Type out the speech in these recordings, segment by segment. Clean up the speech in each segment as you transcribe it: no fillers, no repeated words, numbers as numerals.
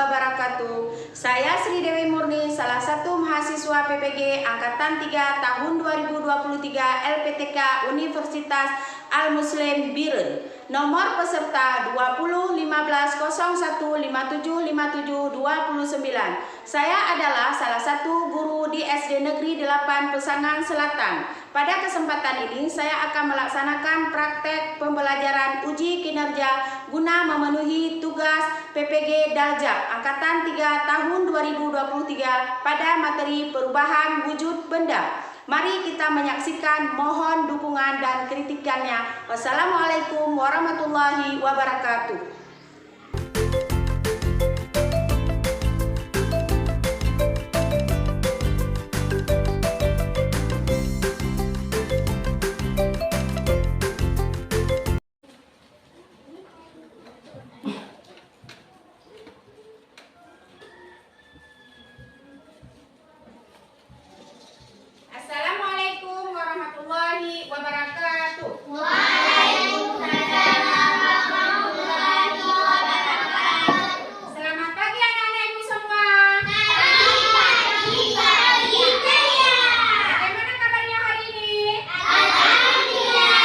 wabarakatuh. Saya Sri Dewi Murni, salah satu mahasiswa PPG Angkatan 3 tahun 2023 LPTK Universitas Al-Muslim Biren. Nomor peserta 201501575729. Saya adalah salah satu guru di SD Negeri 8 Pesangan Selatan. Pada kesempatan ini saya akan melaksanakan praktek pembelajaran uji kinerja guna memenuhi tugas PPG Daljak Angkatan 3 tahun 2023 pada materi perubahan wujud benda. Mari kita menyaksikan, mohon dukungan dan kritikannya. Wassalamualaikum warahmatullahi wabarakatuh. Assalamualaikum warahmatullahi wabarakatuh. Waalaikumsalam warahmatullahi wabarakatuh. Selamat pagi anak-anak ibu semua. Pagi saya. Bagaimana kabarnya hari ini? Alhamdulillah.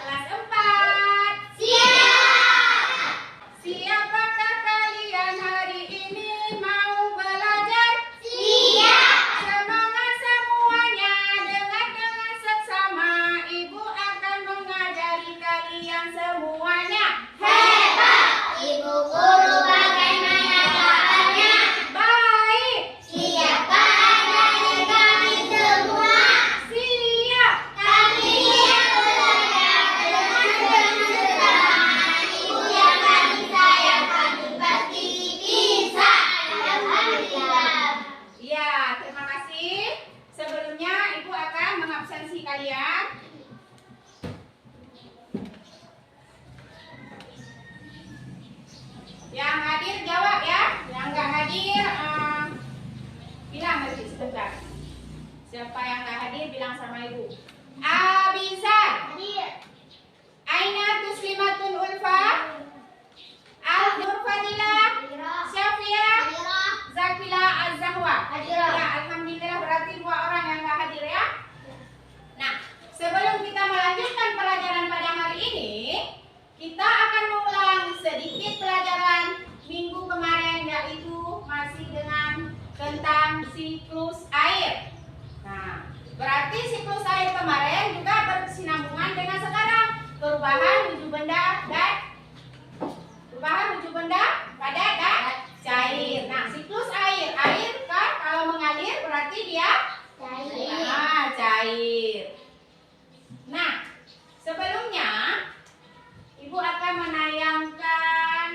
Kelas 4. Siap. Siapakah kalian hari ini mau belajar? Siap. Semangat semuanya, dengan seksama ibu akan mengajari kalian semuanya. Hebat. Ibu guru bagaimana caranya? Baik, Siapa adanya kami semua? siap. Kami siap belajar dengan sesama. Ibu yang kami sayang, kami pasti bisa. Alhamdulillah. Ya, terima kasih. Sebelumnya ibu akan mengabsensi kalian. Yang hadir jawab ya. Yang nggak hadir bilang nanti sebentar. Siapa yang nggak hadir bilang sama ibu. Abizar, Hadir. Aina Tuslimatun Ulfa, Al-Nur Fadila, Syafia, Zakila Az-Zahwa. Hadirah. Ya, alhamdulillah berarti 2 orang yang nggak hadir ya. Nah, sebelum kita melanjutkan pelajaran pada hari ini, kita akan mengulang sedikit pelajaran minggu kemarin, yaitu masih dengan tentang siklus air. Nah, berarti siklus air kemarin juga berkesinambungan dengan sekarang, perubahan wujud benda pada cair. Nah, siklus air kan kalau mengalir berarti dia cair. Nah, sebelumnya ibu akan menayangkan.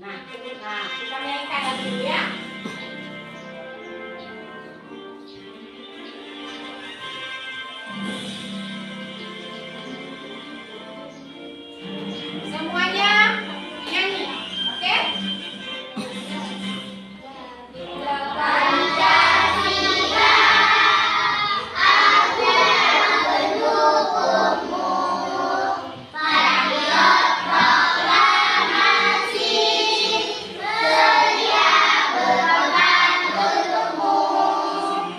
Nah, kita menayangkan dulu ya. Semuanya nyanyi, oke? Pancasila ada pendukungmu, patriot proklamasi, sedia berkorban untukmu.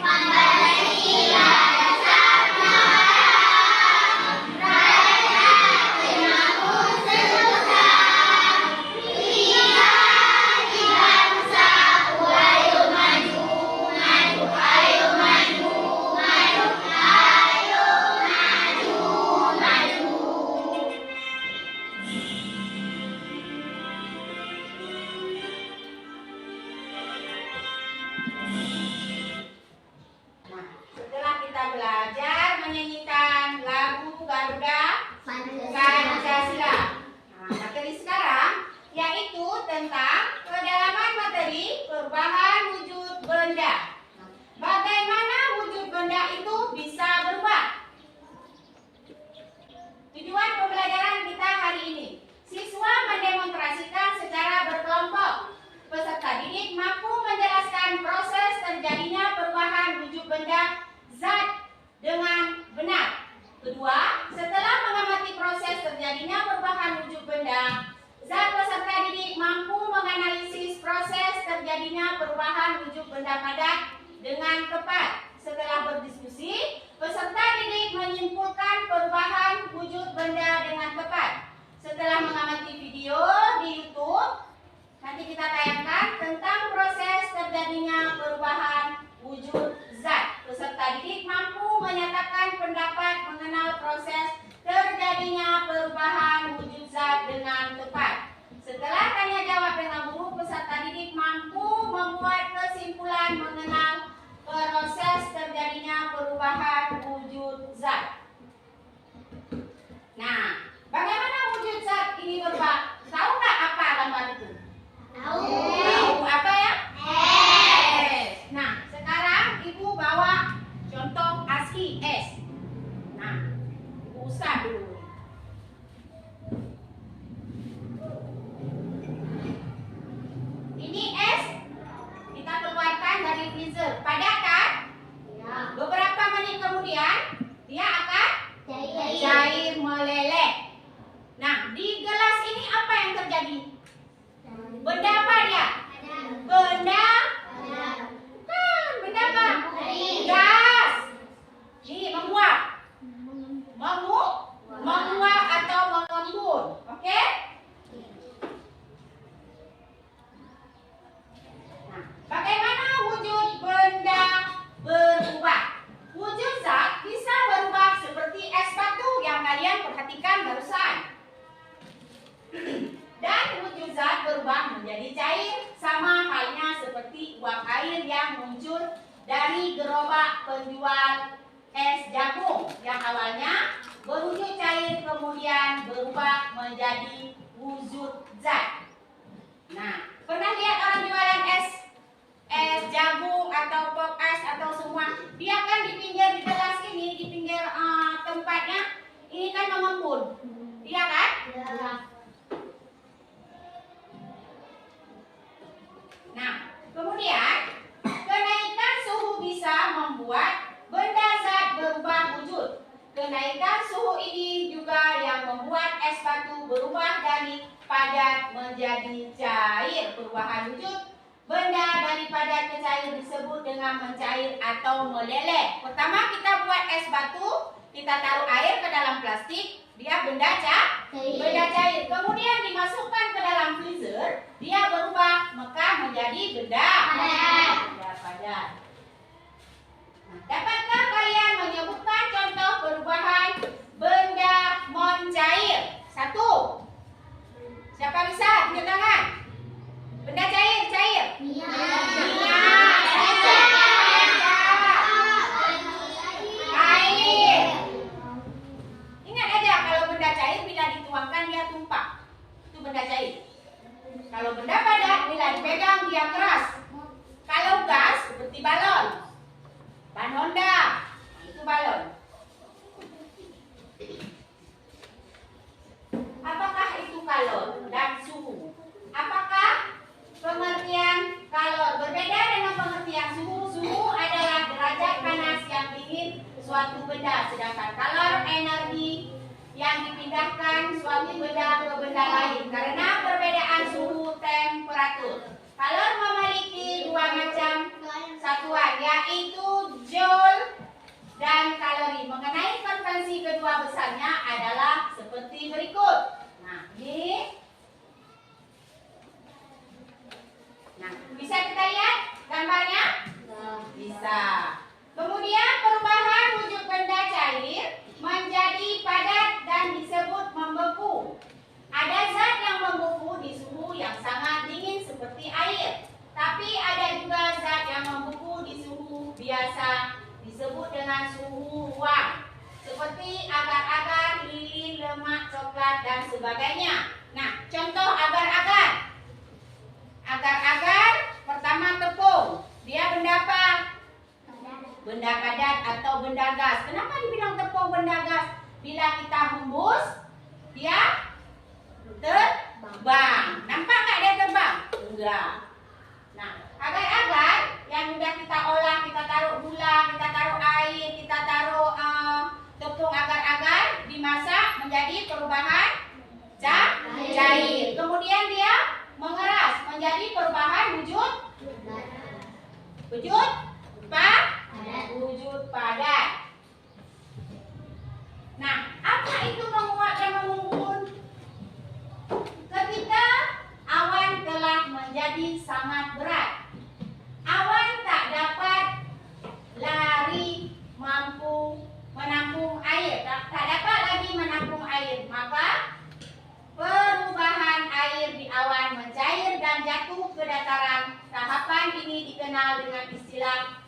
Pancasila dasar negara, rakyat termaku senusan, di bangsaku ayo maju, maju, ayo maju, maju, ayo maju, maju. Nah, setelah kita belajar menyanyikan lagu Garuda Pancasila. Nah, materi sekarang yaitu tentang kedalaman materi perubahan wujud benda. Bagaimana wujud benda itu bisa berubah? Tujuan pembelajaran kita hari ini, siswa mendemonstrasikan secara berkelompok. Peserta didik mampu menjelaskan proses terjadinya perubahan wujud benda zat dengan benar. Kedua, setelah mengamati proses terjadinya perubahan wujud benda, benda padat dengan tepat. Setelah berdiskusi, peserta didik menyimpulkan perubahan wujud benda dengan tepat. Setelah mengamati video di YouTube, nanti kita tayangkan tentang proses terjadinya perubahan wujud zat. Peserta didik mampu menyatakan pendapat mengenal proses terjadinya perubahan wujud zat dengan tepat. Setelah tanya jawab dengan guru, peserta didik mampu membuat kesimpulan mengenal proses terjadinya perubahan wujud zat. Nah, bagaimana wujud zat ini berubah? Tahu nggak apa gambar itu? Tahu. Tahu apa ya? S. Nah, sekarang Ibu bawa contoh ASCII S. Nah, Ibu usah dulu. Ini S kita keluarkan dari freezer. Padat kan? Ya. Beberapa menit kemudian dia akan cair meleleh. Nah, di gelas ini apa yang terjadi? Benda apa dia? Benda bukan, benda apa? Gas. Ini menguap. Menguap atau mengembun. Oke? Nah, bagaimana wujud benda berubah? Wujud zat bisa berubah seperti es batu yang kalian perhatikan barusan. Dan wujud zat berubah menjadi cair, sama halnya seperti uap air yang muncul dari gerobak penjual es jagung yang awalnya berwujud cair kemudian berubah menjadi wujud zat. Nah, pernah lihat orang jualan es jagung atau pop ice atau semua? Dia kan di pinggir di gelas ini, di pinggir tempatnya ini kan mengembun. Iya kan? Ya. Nah, kemudian kenaikan suhu bisa membuat benda zat berubah wujud. Kenaikan suhu ini juga yang membuat es batu berubah dari padat menjadi cair. Perubahan wujud benda dari padat ke cair disebut dengan mencair atau meleleh. Pertama kita buat es batu, kita taruh air ke dalam plastik, dia benda cair. Kemudian dimasukkan ke dalam freezer, dia berubah maka menjadi benda padat. Nah, dapatkah kalian menyebutkan contoh perubahan benda mencair? Satu. Siapa bisa? Tunjuk tangan. Benda cair. Minyak. Air. Ingat aja kalau benda cair bila dituangkan dia tumpah. Itu benda cair. Kalau benda padat bila dipegang dia keras. Kalau gas seperti balon. Ban Honda. Itu balon. Apakah itu kalor dan suhu? Apakah pengertian kalor berbeda dengan pengertian suhu? Suhu adalah derajat panas yang dingin suatu benda, sedangkan kalor energi yang dipindahkan suatu benda ke benda lain karena perbedaan suhu temperatur. Kalor memiliki dua macam satuan, yaitu joule dan kalori. Mengenai konvensi kedua besarnya adalah seperti berikut. Nah, ini. Nah, bisa kita lihat gambarnya? Bisa. Kemudian perubahan wujud benda cair menjadi padat dan disebut membeku. Ada zat yang membeku di suhu yang sangat dingin seperti air. Tapi ada juga zat yang membeku di suhu biasa disebut dengan suhu ruang. Seperti agar-agar, lilin, lemak, coklat, dan sebagainya. Nah, contoh agar-agar. Agar-agar, pertama tepung. Dia benda apa? Benda padat atau benda gas. Kenapa dibilang tepung benda gas? Bila kita hembus, dia terbang. Nampak nggak dia terbang? Enggak. Nah, agar-agar yang sudah kita olah, kita taruh gula, kita taruh air, kita taruh tepung agar-agar, dimasak menjadi perubahan cair. Kemudian dia mengeras menjadi perubahan wujud Wujud wujud padat. Nah, apa itu menguap dan mengembun? Ketika awan telah menjadi sangat berat, awan tak dapat lari mampu menampung air, tak dapat lagi menampung air, maka perubahan air di awan mencair dan jatuh ke dataran. Tahapan ini dikenal dengan istilah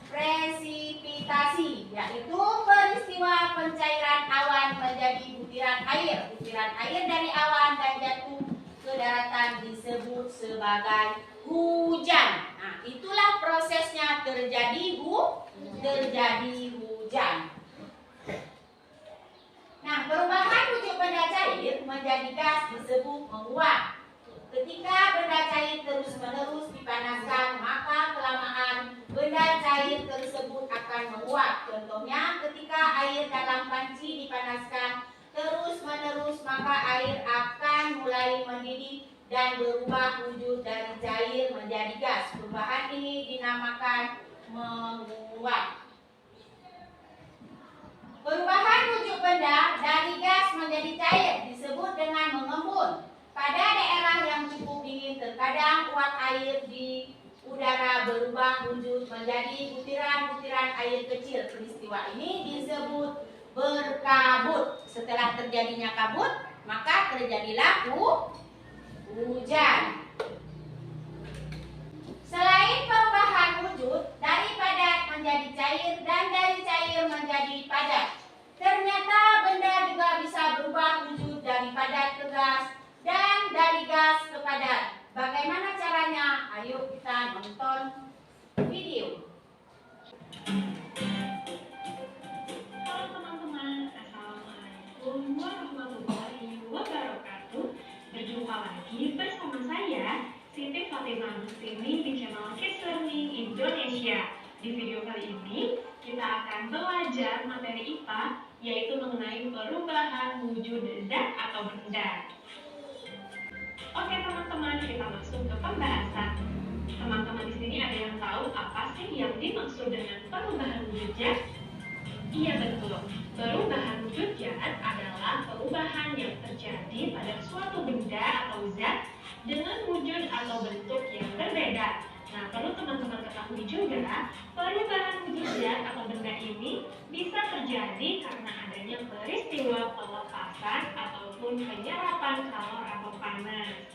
presipitasi, yaitu peristiwa pencairan awan menjadi butiran air. Butiran air dari awan dan jatuh ke daratan disebut sebagai hujan. Nah, itulah prosesnya terjadi hujan. Nah, perubahan wujud benda cair menjadi gas disebut menguap. Ketika benda cair terus-menerus dipanaskan, maka kelamaan benda cair tersebut akan menguap. Contohnya, ketika air dalam panci dipanaskan terus-menerus, maka air akan mulai mendidih dan berubah wujud dari cair menjadi gas. Perubahan ini dinamakan menguap. Perubahan wujud benda dari gas menjadi cair disebut dengan mengembun. Pada daerah yang cukup dingin, terkadang uap air di udara berubah wujud menjadi butiran-butiran air kecil. Peristiwa ini disebut berkabut. Setelah terjadinya kabut, maka terjadilah hujan. Selain perubahan wujud dari padat menjadi cair dan dari cair menjadi padat, ternyata benda juga bisa berubah wujud dari padat ke gas dan dari gas ke padat. Bagaimana caranya? Ayo kita nonton video. Halo teman-teman, Assalamualaikum warahmatullahi wabarakatuh. Berjumpa lagi bersama saya, Siti Fatimah Mustini di channel Kids Learning Indonesia. Di video kali ini, kita akan belajar materi IPA, yaitu mengenai perubahan wujud zat atau benda. Oke teman-teman, kita masuk ke pembahasan. Teman-teman di sini ada yang tahu apa sih yang dimaksud dengan perubahan wujud zat? Iya betul, perubahan wujud zat adalah perubahan yang terjadi pada suatu benda atau zat dengan wujud atau bentuk yang berbeda. Nah, perlu teman-teman ketahui juga, perubahan wujud zat atau benda ini bisa terjadi karena adanya peristiwa pelepasan ataupun penyerapan kalor atau panas.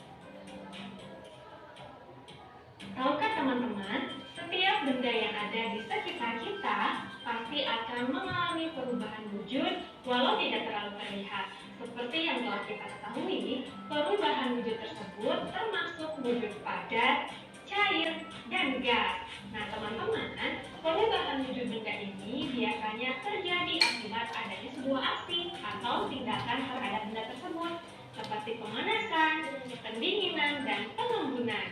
Tahukah teman-teman, setiap benda yang ada di sekitar kita pasti akan mengalami perubahan wujud walau tidak terlalu terlihat. Seperti yang telah kita ketahui, perubahan wujud tersebut termasuk wujud padat, cair, dan gas. Nah teman-teman, perubahan wujud benda ini biasanya terjadi akibat adanya sebuah aksi atau tindakan terhadap benda tersebut, seperti pemanasan, pendinginan, dan pengembunan.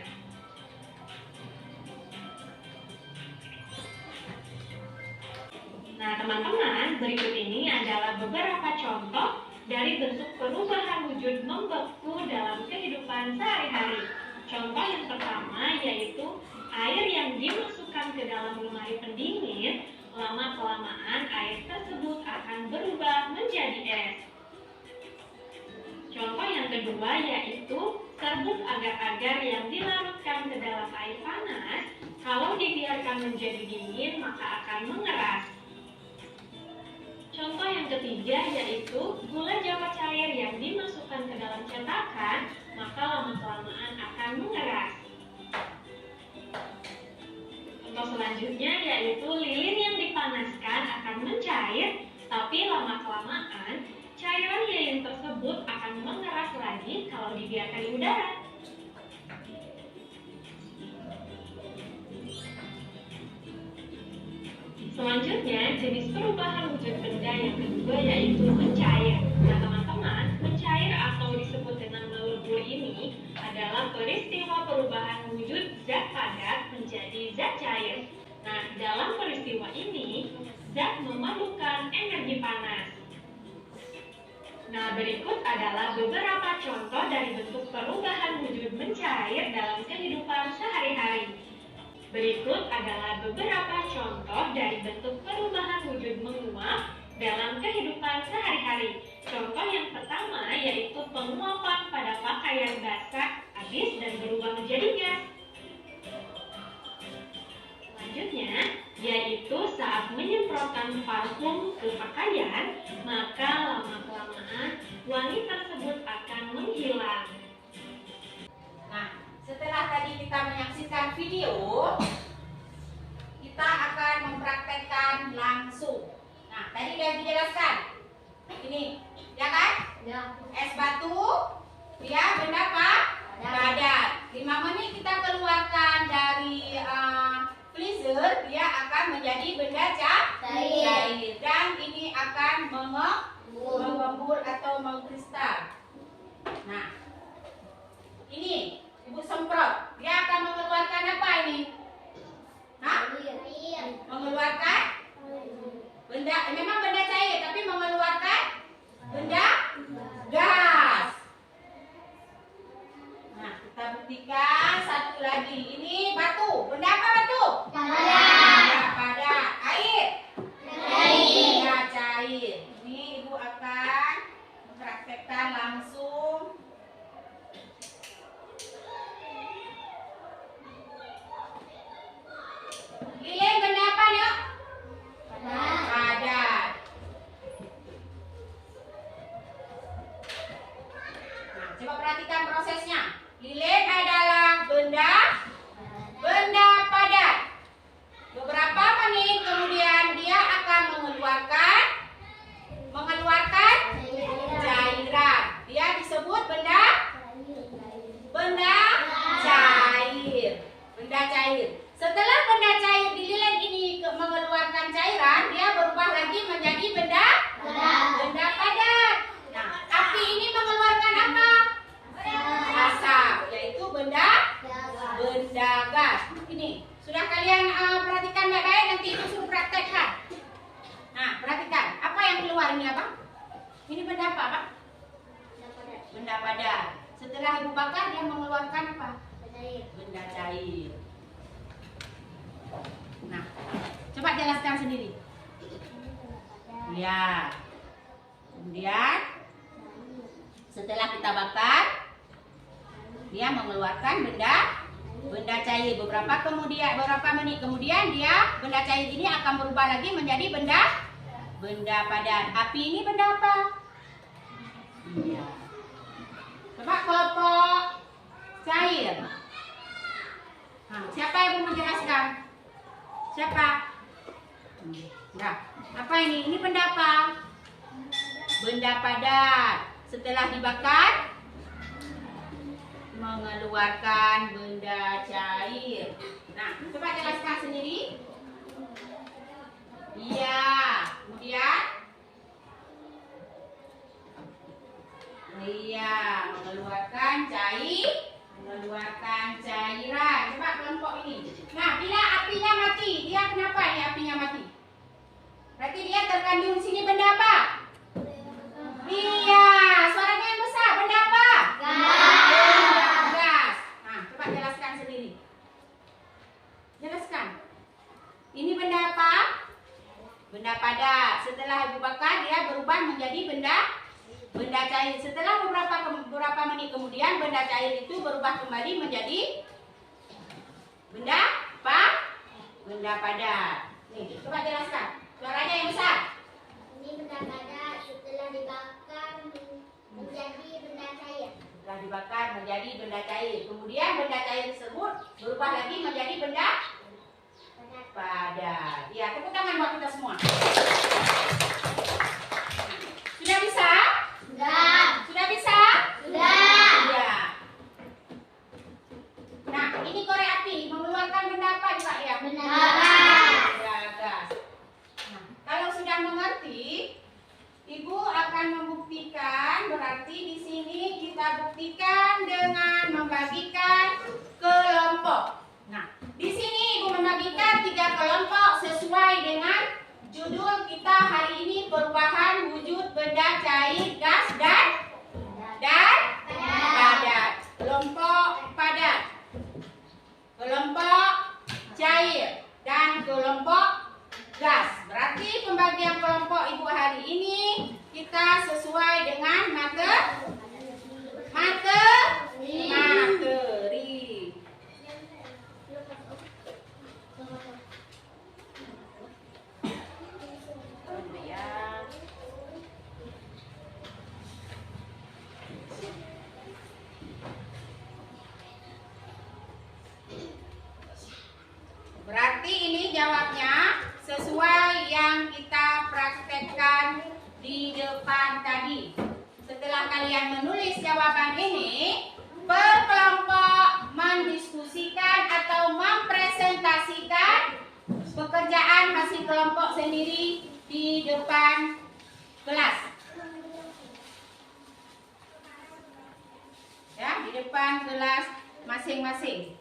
Nah teman-teman, berikut ini adalah beberapa contoh dari bentuk perubahan wujud membeku dalam kehidupan sehari-hari. Contoh yang pertama yaitu air yang dimasukkan ke dalam lemari pendingin, lama-kelamaan air tersebut akan berubah menjadi es. Contoh yang kedua yaitu serbuk agar-agar yang dilarutkan ke dalam air panas, kalau dibiarkan menjadi dingin maka akan mengeras. Contoh yang ketiga yaitu gula jawa cair yang dimasukkan ke dalam cetakan, maka lama-kelamaan akan mengeras. Contoh selanjutnya yaitu lilin yang dipanaskan akan mencair, tapi lama-kelamaan cairan lilin tersebut akan mengeras lagi kalau dibiarkan di udara. Selanjutnya, jenis perubahan wujud benda yang kedua yaitu mencair. Nah teman-teman, mencair atau disebut dengan melebur ini adalah peristiwa perubahan wujud zat padat menjadi zat cair. Nah, dalam peristiwa ini, zat memerlukan energi panas. Nah, berikut adalah beberapa contoh dari bentuk perubahan wujud mencair dalam kehidupan sehari-hari. Berikut adalah beberapa contoh dari bentuk perubahan wujud menguap dalam kehidupan sehari-hari. Contoh yang pertama yaitu penguapan pada pakaian basah habis dan berubah menjadi gas. Selanjutnya, yaitu saat menyemprotkan parfum ke pakaian, maka lama-kelamaan wangi tersebut akan menghilang. Nah, setelah tadi kita menyaksikan video, kita akan mempraktekkan langsung. Nah, tadi sudah dijelaskan. Ini, ya kan? Ya. Es batu, dia benda apa? Padat. 5 menit kita keluarkan dari freezer, dia akan menjadi benda cair. Dan ini akan mengembur atau mengkristal. Nah, ini Ibu semprot, dia akan mengeluarkan apa ini? Hah? Mengeluarkan benda, memang benda cair, tapi mengeluarkan benda gas. Nah, kita buktikan satu lagi. Ini batu, benda apa batu? Benda padat. Air? Benda cair. Ini Ibu akan mempraktekkan langsung. Lilin benda apa nih? Padat. Nah, coba perhatikan prosesnya. Lilin adalah benda padat. Beberapa menit kemudian dia akan mengeluarkan cairan. Dia disebut benda cair. Benda cair. Setelah benda cair di lilin ini mengeluarkan cairan, dia berubah lagi menjadi benda padat. Nah, api ini mengeluarkan apa? Asap, yaitu benda gas. Ini sudah kalian perhatikan baik-baik, nanti itu suruh praktekkan. Nah, perhatikan apa yang keluar ini apa? Ini benda apa, Pak? Benda padat. Setelah Ibu bakar, dia mengeluarkan apa? Benda cair. Nah, coba jelaskan sendiri. Ya. Kemudian setelah kita bakar, dia mengeluarkan benda cair. Beberapa menit kemudian dia benda cair ini akan berubah lagi menjadi benda padat. Api ini benda apa? Iya. Coba kelompok cair. Nah, siapa yang mau menjelaskan? Siapa? Nah, apa ini? Ini benda apa? Benda padat. Setelah dibakar, mengeluarkan benda cair. Nah, coba jelaskan sendiri. Iya. Kemudian? Iya, mengeluarkan cairan. Coba kelompok ini. Nah, bila apinya mati, dia kenapa ini apinya mati? Berarti dia terkandung sini benda apa? Iya, suaranya yang besar. Benda apa? Gas. Nah, coba jelaskan sendiri. Jelaskan. Ini benda apa? Benda padat. Setelah Ibu bakar, dia berubah menjadi benda cair. Setelah beberapa menit kemudian, benda cair itu berubah kembali menjadi benda apa? Benda padat. Nih, coba jelaskan. Suaranya yang besar. Ini benda padat setelah dibakar menjadi benda cair. Setelah dibakar menjadi benda cair. Kemudian benda cair tersebut berubah lagi menjadi benda padat. Ya, tepuk tangan buat kita semua. Sudah bisa? Sudah bisa? Ya. Nah, ini korek api mengeluarkan benda apa, Pak ya? Benda gas. Nah, kalau sudah mengerti, Ibu akan membuktikan. Berarti di sini kita buktikan dengan membagikan kelompok. Nah, di sini Ibu membagikan 3 kelompok sesuai dengan judul kita hari ini, perubahan wujud benda cair, gas, dan padat. Kelompok padat, kelompok cair. kelompok gas. Berarti pembagian kelompok Ibu hari ini kita sesuai dengan materi. Berarti ini jawabnya sesuai yang kita praktekkan di depan tadi. Setelah kalian menulis jawaban ini, per kelompok mendiskusikan atau mempresentasikan pekerjaan hasil kelompok sendiri di depan kelas. Ya, di depan kelas masing-masing.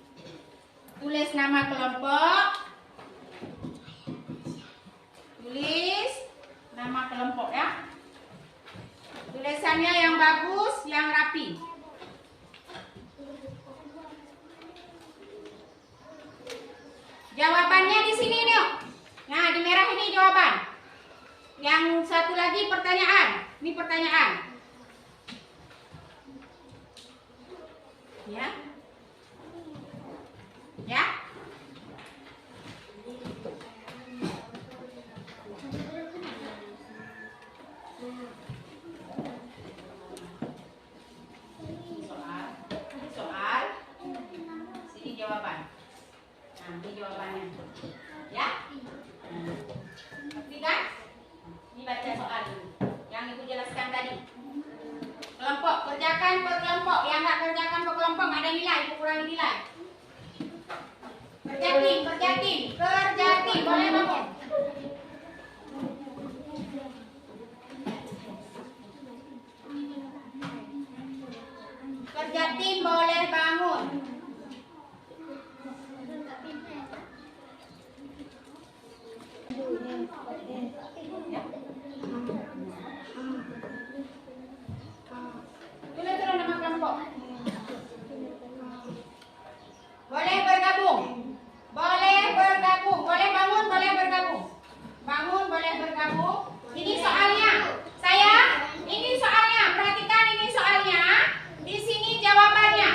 Tulis nama kelompok. Tulis nama kelompok ya. Tulisannya yang bagus, yang rapi. Jawabannya di sini nih. Nah, di merah ini jawaban. Yang satu lagi pertanyaan. Ini pertanyaan. Ya. Ya. Soal. Sini jawaban. Nah, ini jawabannya. Ya. Ngerti kan? Ini baca soal dulu. Yang Ibu jelaskan tadi. Kelompok, kerjakan per kelompok. Yang nggak kerjakan per kelompok ada nilai, Ibu kurangi nilai. Kerja tim, boleh bangun. Kerja tim boleh bangun. Tulis nama kelompok. Boleh bergabung. Boleh bangun, boleh bergabung. Bangun, boleh bergabung. Ini soalnya. Ini soalnya. Perhatikan ini soalnya. Di sini jawabannya.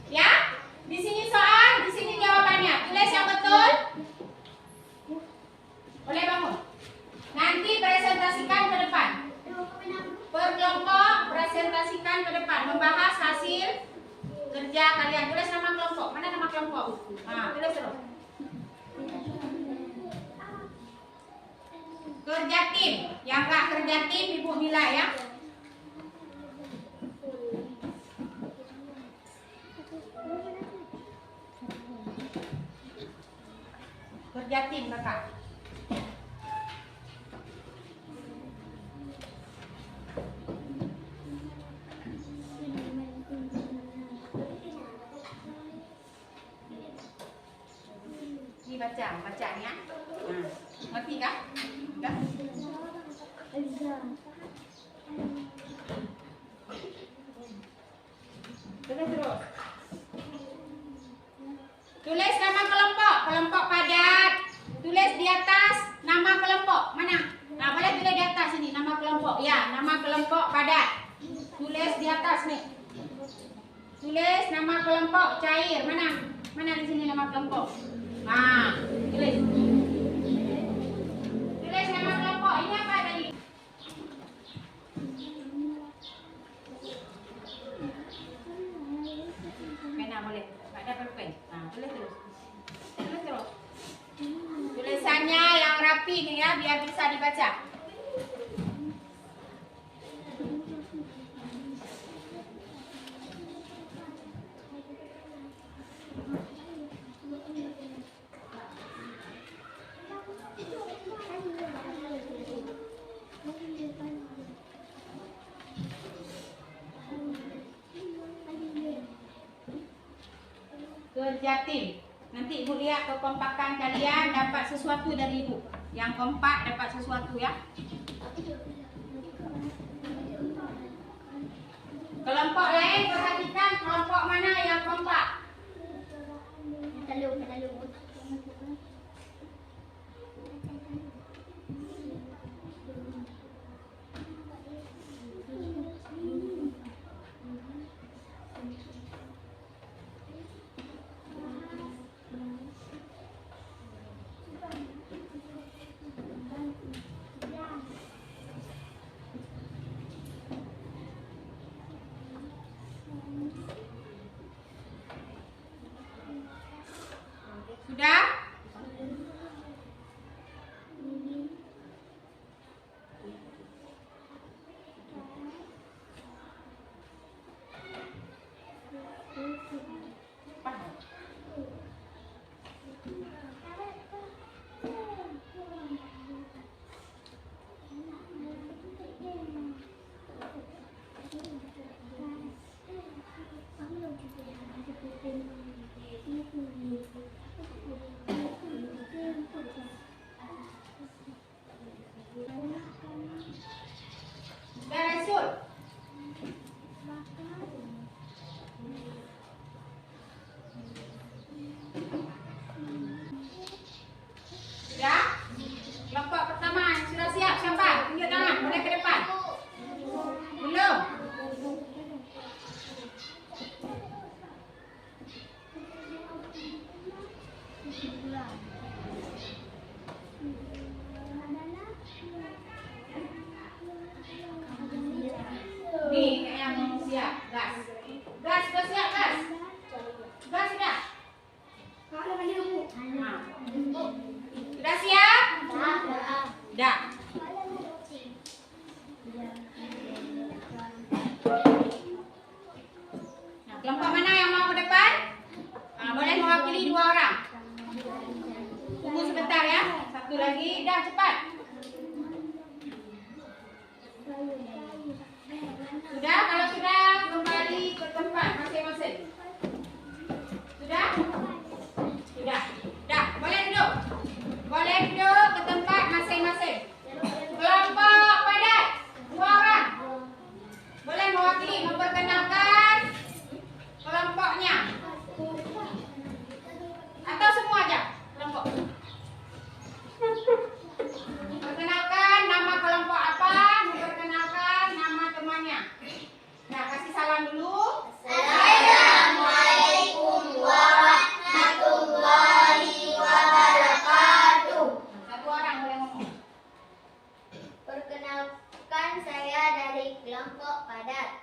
Ya? Di sini soal, di sini jawabannya. Tulis yang betul. Boleh bangun. Nanti presentasikan ke depan. Per kelompok presentasikan ke depan. Membahas hasil kerja kalian. Tulis nama kelompok. Mana nama kelompok? Nah, tulis terus. Kerja tim. Yang nggak kerja tim Ibu nilai ya. Kerja tim kakak. Ini bacanya. Nah, ngerti kan? Udah? Tulis terus. Tulis nama kelompok padat. Tulis di atas nama kelompok. Mana? Nah, boleh tulis di atas ini nama kelompok. Ya, nama kelompok padat. Tulis di atas nih. Tulis nama kelompok cair. Mana di sini nama kelompok? Nah, tulis. Tulis nama kelompok. Ini apa tadi? Pena boleh. Ada pulpen. Nah, tulis terus. Tulisannya yang rapi nih ya, biar bisa dibaca. Kerja tim. Nanti Ibu lihat kekompakan kalian dapat sesuatu dari Ibu. Yang kompak dapat sesuatu ya. Kelompok lain perhatikan kelompok mana yang kompak. Sudah? Sudah, Rasul? Sudah? Kelompok pertama sudah siap siapa? Tunjuk tangan, boleh ke depan. Belum? Nih, yang mau siap, gas. Gas, sudah siap, gas. Gas sudah. Nah. Sudah siap? Sudah. Nah, kelompok mana yang mau ke depan? Boleh mewakili 2 orang. Tunggu sebentar ya. Satu lagi, dah cepat. Sudah, kalau sudah kembali ke tempat masing-masing. Sudah? Sudah. Dah, boleh duduk. Boleh duduk ke tempat masing-masing. Kelompok padat 2 orang. Boleh mewakili, memperkenalkan kelompoknya. Atau semua aja kelompok. Perkenalkan nama kelompok apa, memperkenalkan nama temannya. Nah, kasih salam dulu. Assalamualaikum warahmatullahi wabarakatuh. Satu orang boleh ngomong. Perkenalkan, saya dari kelompok padat.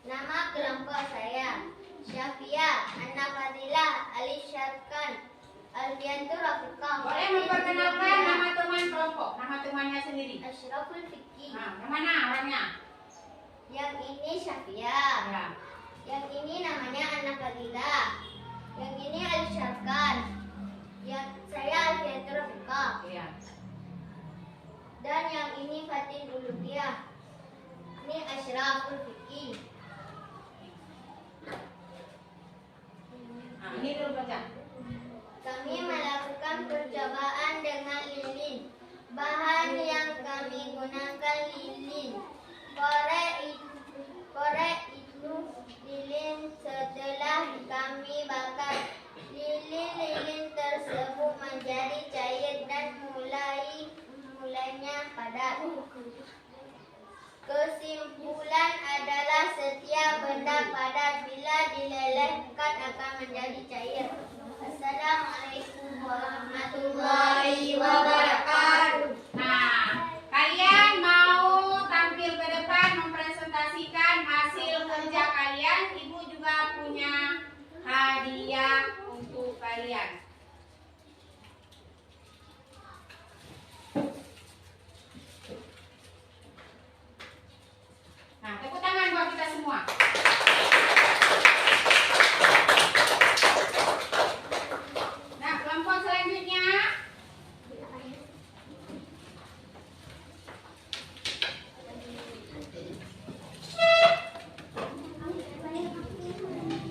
Nama kelompok saya Syafia, Anna Fadila, Ali Syarkan, Alfiantur Rafiqah. Boleh memperkenalkan nama teman kelompok, nama temannya sendiri. Asyraful Fikri. Nah, yang mana orangnya? Yang ini Syafia. Ya. Yang ini namanya Anna Fadila. Yang ini Ali Syarkan. Yang saya Alfiantur Rafiqah. Iya. Dan yang ini Fatin Ulubiah. Ini Asyraful Fikri. Nah, ini dulu baca. Kami melakukan percobaan dengan lilin. Bahan yang kami gunakan lilin. Korek itu lilin setelah kami bakar. Lilin-lilin tersebut menjadi cair dan mulainya padat. Kesimpulan adalah setiap benda padat bila dilelehkan akan menjadi cair. Assalamualaikum warahmatullahi wabarakatuh. Nah, kalian mau tampil ke depan mempresentasikan hasil kerja kalian. Ibu juga punya hadiah untuk kalian. Nah, tepuk tangan buat kita semua. Nah, kelompok selanjutnya.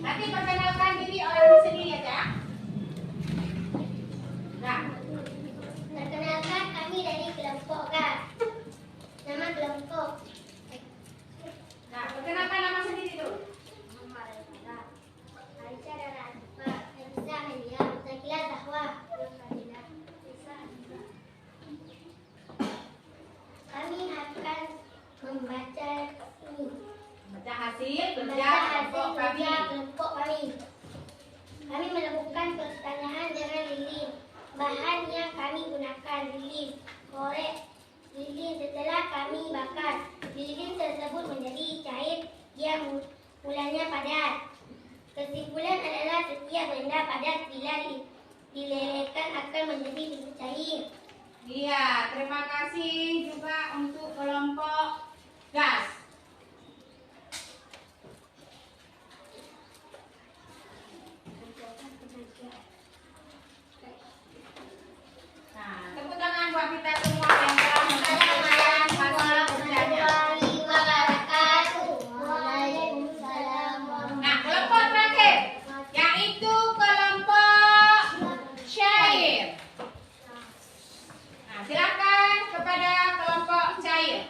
Nanti perkenalkan diri orang di sini aja. Nah, Perkenalkan, kami dari kelompok K. Nama kelompok nah, perkenalkan nama sendiri dulu. Aisyah dan Asfa, Aisyah Helia, Zakila Zahwa, kami akan membaca ini. Baca hasil kerja Membaca hasil kelompok kami. kerja kelompok kami. Kami melakukan pertanyaan dengan lilin. Bahan yang kami gunakan lilin, korek lilin setelah kami bakar. Lilin tersebut menjadi cair yang mulanya padat. Kesimpulan adalah setiap benda padat bila dilelehkan akan menjadi lebih cair. Iya, terima kasih juga untuk kelompok gas. Nah, tepuk tangan buat kita semua yang telah menyampaikan hasil kerjanya. Nah, kelompok terakhir yaitu kelompok cair. Nah, silakan kepada kelompok cair.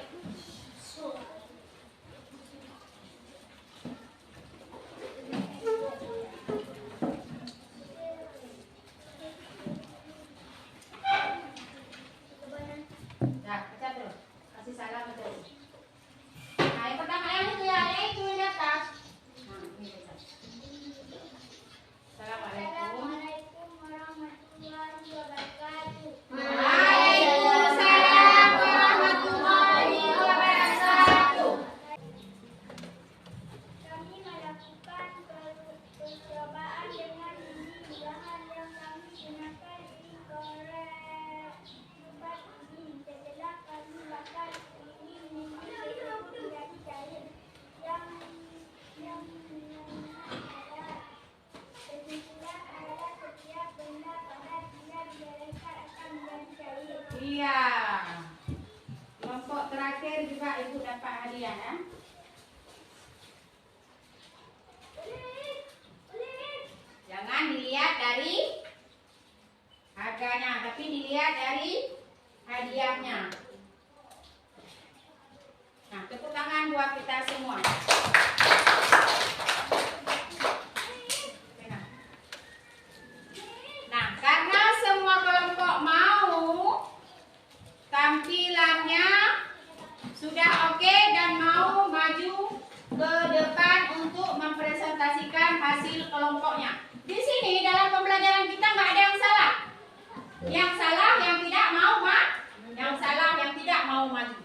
Nah, baca terus. Kasih salam betul. Nah, yang pertama yang itu ya, yaitu di atas. Nah, ini baca. Assalamualaikum. Waalaikumsalam warahmatullahi wabarakatuh. Kami melakukan percobaan dengan bahan yang kami gunakan ini korek tempat ini. Setelah kami bakar ini menjadi cair yang kesimpulan adalah setiap benda padat bila dilelehkan akan menjadi cair. Iya. Kelompok terakhir juga ibu dapat hadiah ya. Jangan dilihat dari harganya, tapi dilihat dari hadiahnya. Nah, tepuk tangan buat kita semua. Nah, karena semua kelompok mau tampilannya sudah oke dan mau maju ke depan untuk mempresentasikan hasil kelompoknya. Di sini dalam pembelajaran kita nggak ada yang salah. Yang salah yang tidak mau yang salah yang tidak mau maju.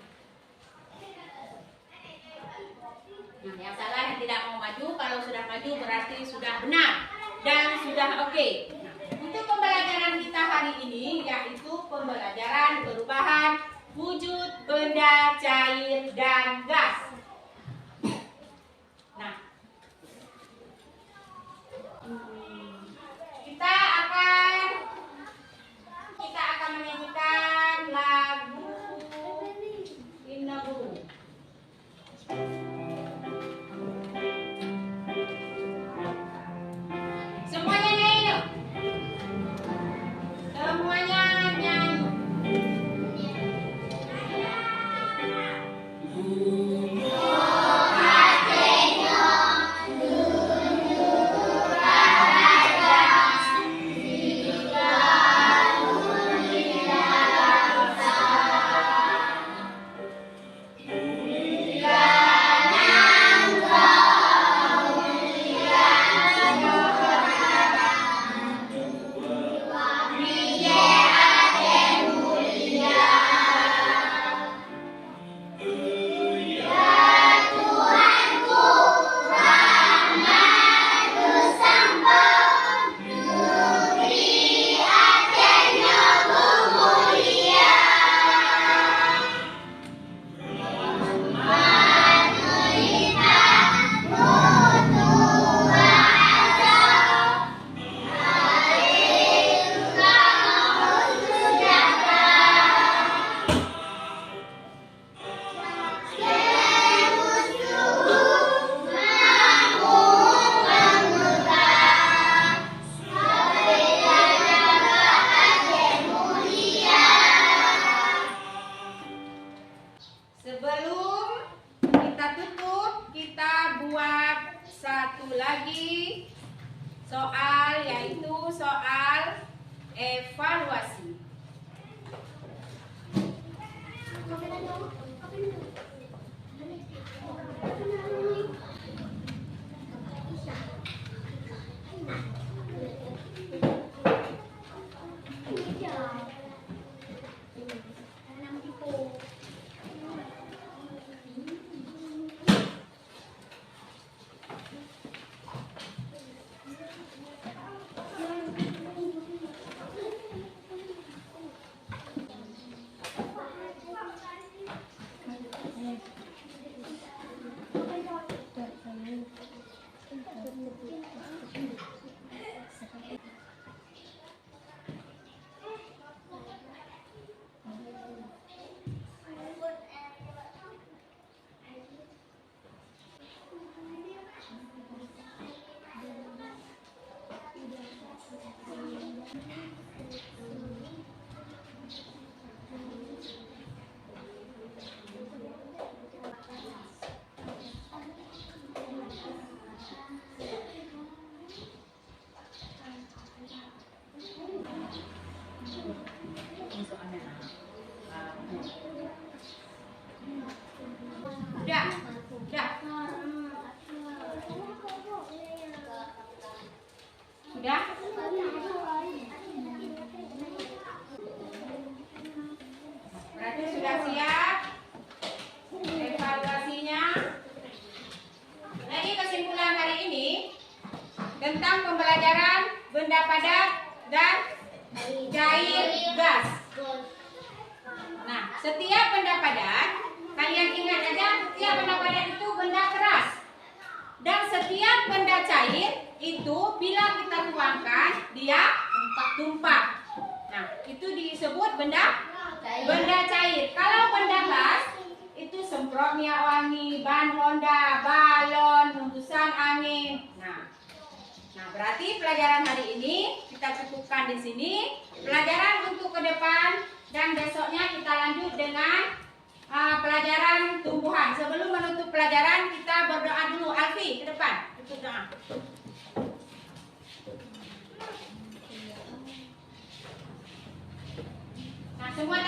Nah, yang salah yang tidak mau maju, kalau sudah maju berarti sudah benar dan sudah oke. Nah, untuk pembelajaran kita hari ini yaitu pembelajaran perubahan wujud benda cair dan gas. Nah, kita akan menyanyikan lagu Inabu. Semuanya nyanyi dong. Semuanya nyanyi. Sebelum kita tutup, kita buat satu lagi soal, yaitu soal evaluasi. Sudah? Berarti sudah siap evaluasinya. Jadi kesimpulan hari ini tentang pembelajaran benda padat dan cair gas. Nah, setiap benda padat, kalian ingat aja, setiap benda padat itu benda keras. Dan setiap benda cair itu bila kita tuangkan, dia tumpah. Nah, itu disebut benda cair. Kalau benda gas, itu semprot minyak wangi, ban Honda, balon, hembusan angin. Nah, berarti pelajaran hari ini kita cukupkan di sini. Pelajaran untuk ke depan dan besoknya kita lanjut dengan pelajaran tumbuhan. Sebelum menutup pelajaran kita berdoa dulu. Alfi, ke depan untuk doa. Nah, semua